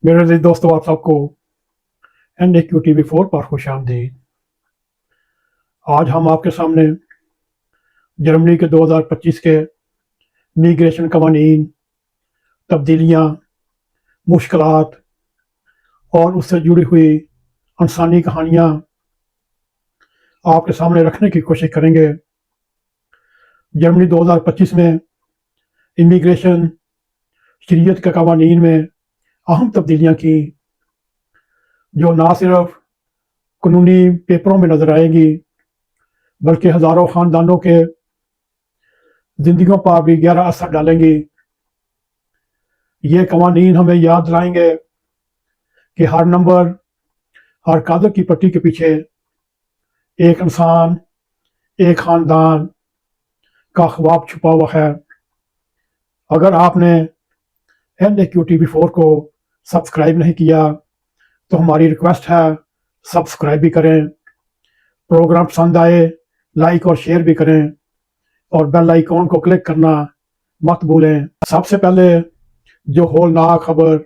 मेरे अजीज दोस्तों, आप सबको NAQTV4 पर खुश आमदीद। आज हम आपके सामने जर्मनी के 2025 के मिग्रेशन कवानीन, तब्दीलियाँ, मुश्किलात और उससे जुड़ी हुई इंसानी कहानियाँ आपके सामने रखने की कोशिश करेंगे। जर्मनी 2025 में इमिग्रेशन शरीयत के कवानीन में अहम तब्दीलियाँ की, जो ना सिर्फ कानूनी पेपरों में नजर आएगी बल्कि हज़ारों ख़ानदानों के ज़िंदगियों पर भी गहरा असर डालेंगी। ये कवानीन हमें याद दिलाएंगे कि हर नंबर, हर कागज की पट्टी के पीछे एक इंसान, एक ख़ानदान का ख्वाब छुपा हुआ है। अगर आपने NAQTV4 को सब्सक्राइब नहीं किया तो हमारी रिक्वेस्ट है, सब्सक्राइब भी करें। प्रोग्राम पसंद आए लाइक और शेयर भी करें और बेल आइकॉन को क्लिक करना मत भूलें। सबसे पहले जो होलनाक खबर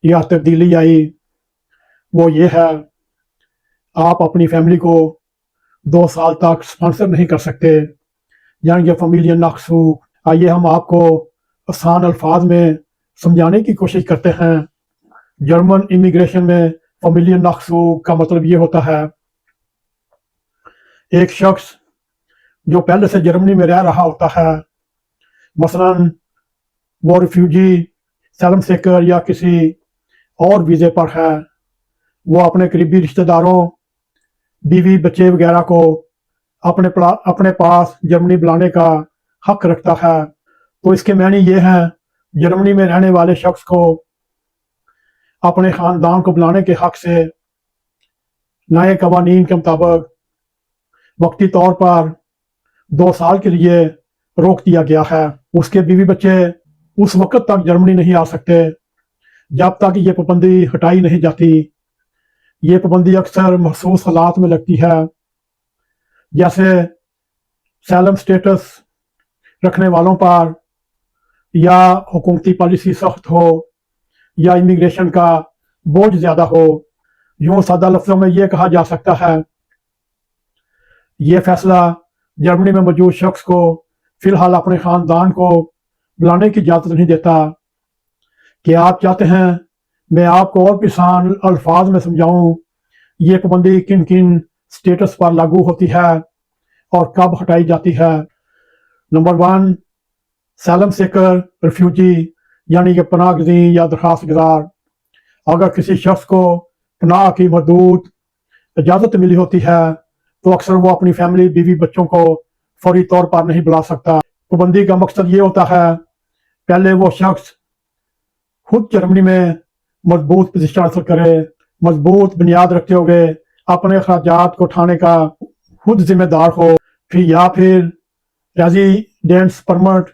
या तब्दीली आई वो ये है, आप अपनी फैमिली को 2 साल तक स्पॉन्सर नहीं कर सकते, यानी फैमिलियन नाकसूक। आइए हम आपको आसान अल्फाज में समझाने की कोशिश करते हैं। जर्मन इमिग्रेशन में फैमिलियन नाकसूक का मतलब ये होता है, एक शख्स जो पहले से जर्मनी में रह रहा होता है, मसलन वो रिफ्यूजी, सैलम सेकर या किसी और वीज़े पर है, वो अपने करीबी रिश्तेदारों, बीवी बच्चे वगैरह को अपने पास जर्मनी बुलाने का हक रखता है। तो इसके मायने ये हैं, जर्मनी में रहने वाले शख्स को अपने ख़ानदान को बुलाने के हक से नए कवानीन के मुताबिक वक्ती तौर पर 2 साल के लिए रोक दिया गया है। उसके बीवी बच्चे उस वक्त तक जर्मनी नहीं आ सकते जब तक ये पाबंदी हटाई नहीं जाती। ये पाबंदी अक्सर महसूस हालात में लगती है, जैसे सैलम स्टेटस रखने वालों पर, या हुकूमती पॉलिसी सख्त हो, या इमिग्रेशन का बोझ ज़्यादा हो। यूँ सादा लफ्ज़ों में ये कहा जा सकता है, ये फैसला जर्मनी में मौजूद शख्स को फ़िलहाल अपने ख़ानदान को बुलाने की इजाज़त नहीं देता। कि आप चाहते हैं मैं आपको और भी आसान अल्फाज में समझाऊं, ये पाबंदी किन किन स्टेटस पर लागू होती है और कब हटाई जाती है। नंबर 1, सैलम सेकर रिफ्यूजी, यानी कि पनाह गज़ीन या दरख्वास्त गुज़ार। अगर किसी शख्स को पनाह की महदूद इजाज़त मिली होती है तो अक्सर वो अपनी फैमिली, बीवी बच्चों को फौरी तौर पर नहीं बुला सकता। पाबंदी का मकसद ये होता है, पहले वो शख्स खुद जर्मनी में मजबूत पोजीशन हासिल करे, मजबूत बुनियाद रखते हुए अपने अखराजात को उठाने का खुद जिम्मेदार हो, फिर रेजिडेंस परमिट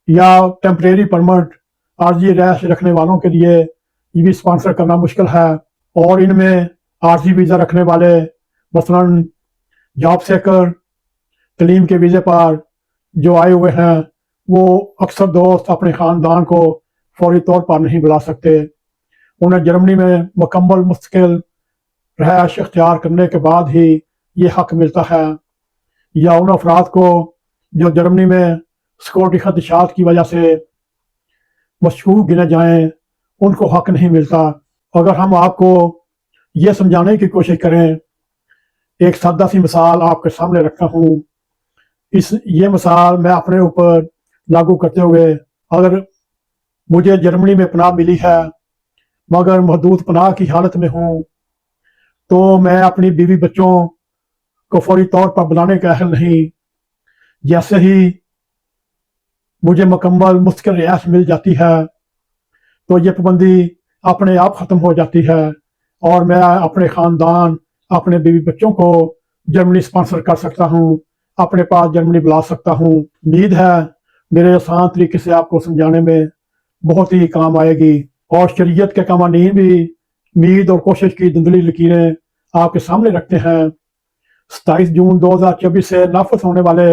या टेम्परेरी परमिट आर्जी रैश रखने वालों के लिए ये भी स्पॉन्सर करना मुश्किल है। और इनमें आर्जी वीज़ा रखने वाले, मसलन जॉब सेकर, तलीम के वीज़े पर जो आए हुए हैं, वो अक्सर दोस्त अपने ख़ानदान को फौरी तौर पर नहीं बुला सकते। उन्हें जर्मनी में मुकम्मल मुस्तकिल रहायश इख्तियार करने के बाद ही ये हक मिलता है, या उन अफराद को जो जर्मनी में सिक्योरिटी खदशात की वजह से मशकूक गिने जाएं, उनको हक नहीं मिलता। अगर हम आपको ये समझाने की कोशिश करें, एक सादा सी मिसाल आपके सामने रखता हूँ। ये मिसाल मैं अपने ऊपर लागू करते हुए, अगर मुझे जर्मनी में पनाह मिली है मगर महदूद पनाह की हालत में हूँ, तो मैं अपनी बीवी बच्चों को फौरी तौर पर बुलाने का अहल नहीं। जैसे ही मुझे मुकम्मल मुस्तकिल रिहाइश मिल जाती है तो ये पाबंदी अपने आप ख़त्म हो जाती है और मैं अपने ख़ानदान, अपने बीवी बच्चों को जर्मनी स्पॉन्सर कर सकता हूँ, अपने पास जर्मनी बुला सकता हूँ। उम्मीद है मेरे आसान तरीके से आपको समझाने में बहुत ही काम आएगी। और शरीयत के कवानीन भी उम्मीद और कोशिश की धुंधली लकीरें आपके सामने रखते हैं। 27 जून 2024 से नाफिज होने वाले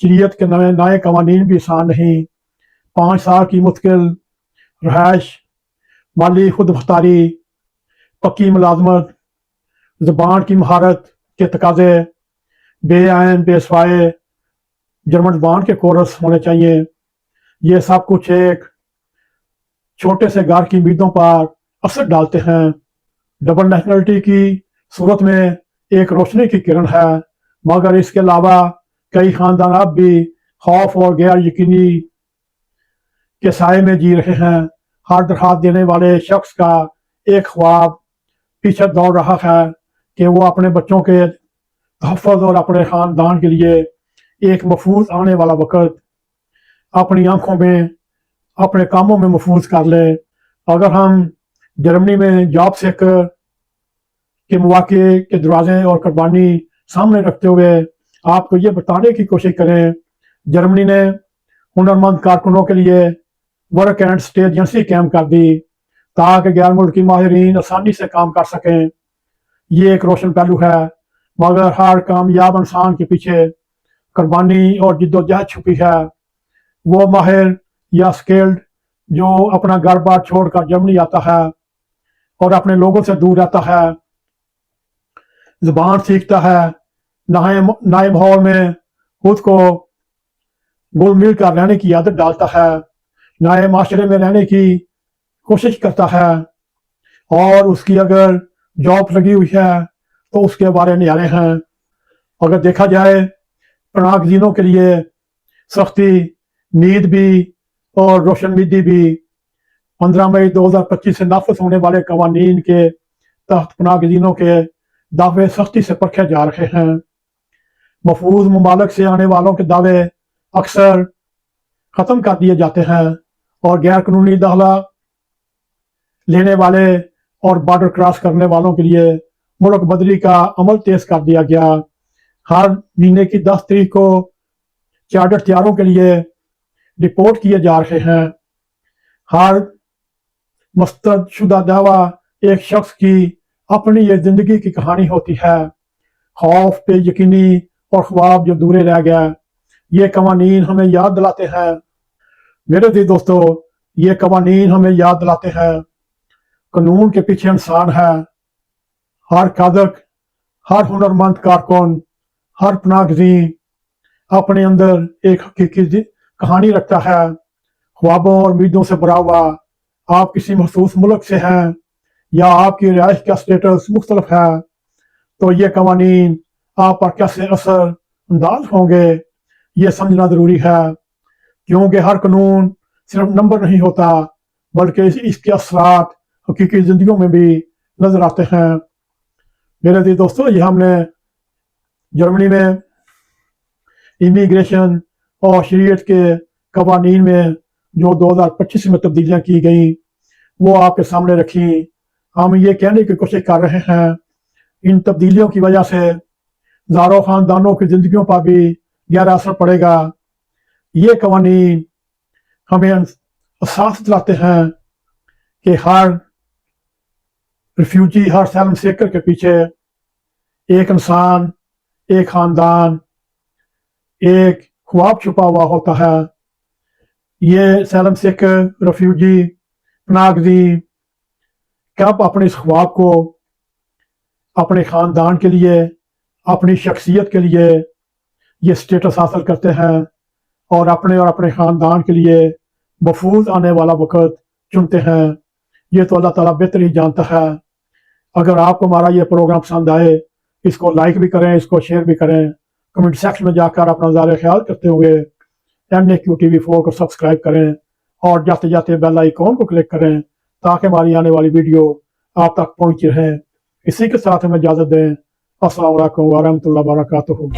शरीयत के नए कवानीन भी आसान नहीं। 5 साल की मुश्किल रहायश माली खुद मुख्तारी, पक्की मुलाजमत, ज़बान की महारत के तकाजे, बेआइन बेसवाए जर्मन ज़बान के कोर्स होने चाहिए। ये सब कुछ एक छोटे से घर की उम्मीदों पर असर डालते हैं। डबल नेशनलिटी की सूरत में एक रोशनी की किरण है, मगर इसके अलावा कई खानदान अब भी खौफ और गैर यकीनी के साए में जी रहे हैं। हर दरखास्त देने वाले शख्स का एक ख्वाब पीछे दौड़ रहा है कि वो अपने बच्चों के तहफ़्फ़ुज़ और अपने ख़ानदान के लिए एक महफूज आने वाला वक़्त अपनी आंखों में, अपने कामों में महफूज कर ले। अगर हम जर्मनी में जॉब सीकर के मौके के दरवाजे और कुर्बानी सामने रखते हुए आपको ये बताने की कोशिश करें, जर्मनी ने हुनरमंद कारकुनों के लिए वर्क एंड स्टे एजेंसी कायम कर दी ताकि गैर मुल्की माहिरीन आसानी से काम कर सकें। ये एक रोशन पहलू है, मगर हर कामयाब इंसान के पीछे कुर्बानी और जिद्दोजहद छुपी है। वो माहिर या स्किल्ड जो अपना घर बार छोड़कर जर्मनी आता है और अपने लोगों से दूर रहता है, ज़बान सीखता है, नए माहौल में खुद को घुल मिल कर रहने की आदत डालता है, नए माशरे में रहने की कोशिश करता है, और उसकी अगर जॉब लगी हुई है तो उसके बारे नज़ारे हैं। अगर देखा जाए पनाहगज़ीनों के लिए सख्ती, नींद भी और रोशनबीदी भी 15 मई 2025 से नाफिज होने वाले कवानीन के तहत पनाहगज़ीनों के दावे सख्ती से परखे जा रहे हैं। महफूज ममालिक से आने वालों के दावे अक्सर ख़त्म कर दिए जाते हैं और गैर कानूनी दाखिला लेने वाले और बॉर्डर क्रॉस करने वालों के लिए मुल्क बदली का अमल तेज कर दिया गया। हर महीने की 10 तारीख को चार्टर तैयारों के लिए रिपोर्ट किए जा रहे हैं। हर मुस्तरदशुदा दावा एक शख्स की अपनी ये जिंदगी की कहानी होती है, खौफ पे यकीनी और ख्वाब जो दूरे रह गया। ये कवानीन हमें याद दिलाते हैं, मेरे दिल दोस्तों, ये कवानीन हमें याद दिलाते हैं कानून के पीछे इंसान है। हर कादक, हर हुनरमंद कारकुन, हर पनाहगज़ीन अपने अंदर एक हकीकी कहानी रखता है, ख्वाबों और उम्मीदों से भरा हुआ। आप किसी मखसूस मुल्क से हैं या आपकी रिहाइश का स्टेटस मुख्तलिफ है, तो ये कवानीन आप पर कैसे असर अंदाज होंगे ये समझना ज़रूरी है, क्योंकि हर कानून सिर्फ नंबर नहीं होता, बल्कि इसके असरात हकीकी ज़िंदगियों में भी नज़र आते हैं। मेरे दिल दोस्तों, ये हमने जर्मनी में इमिग्रेशन और शरीयत के कवानीन में जो 2025 में तब्दीलियाँ की गई वो आपके सामने रखी। हम ये कहने की कोशिश कर रहे हैं इन तब्दीलियों की वजह से हज़ारों ख़ानदानों की ज़िंदगियों पर भी गहरा असर पड़ेगा। ये कवानीन हमें एहसास दिलाते हैं कि हर रिफ्यूजी, हर सैलम सीकर के पीछे एक इंसान, एक ख़ानदान, एक ख्वाब छुपा हुआ होता है। ये सैलम सीकर, रिफ्यूजी, पनाहगज़ीन कब अपने इस ख्वाब को अपने ख़ानदान के लिए, अपनी शख्सियत के लिए ये स्टेटस हासिल करते हैं और अपने ख़ानदान के लिए महफूज आने वाला वक़्त चुनते हैं, ये तो अल्लाह ताला बेहतर ही जानता है। अगर आपको हमारा ये प्रोग्राम पसंद आए, इसको लाइक भी करें, इसको शेयर भी करें, कमेंट सेक्शन में जाकर अपना ज़ाहिर ख्याल करते हुए NAQ TV4 को सब्सक्राइब करें और जाते जाते बेल आइकॉन को क्लिक करें ताकि हमारी आने वाली वीडियो आप तक पहुँची रहे। इसी के साथ हमें इजाज़त दें। अस्सलाम वालेकुम व रहमतुल्लाहि व बरकातुहू।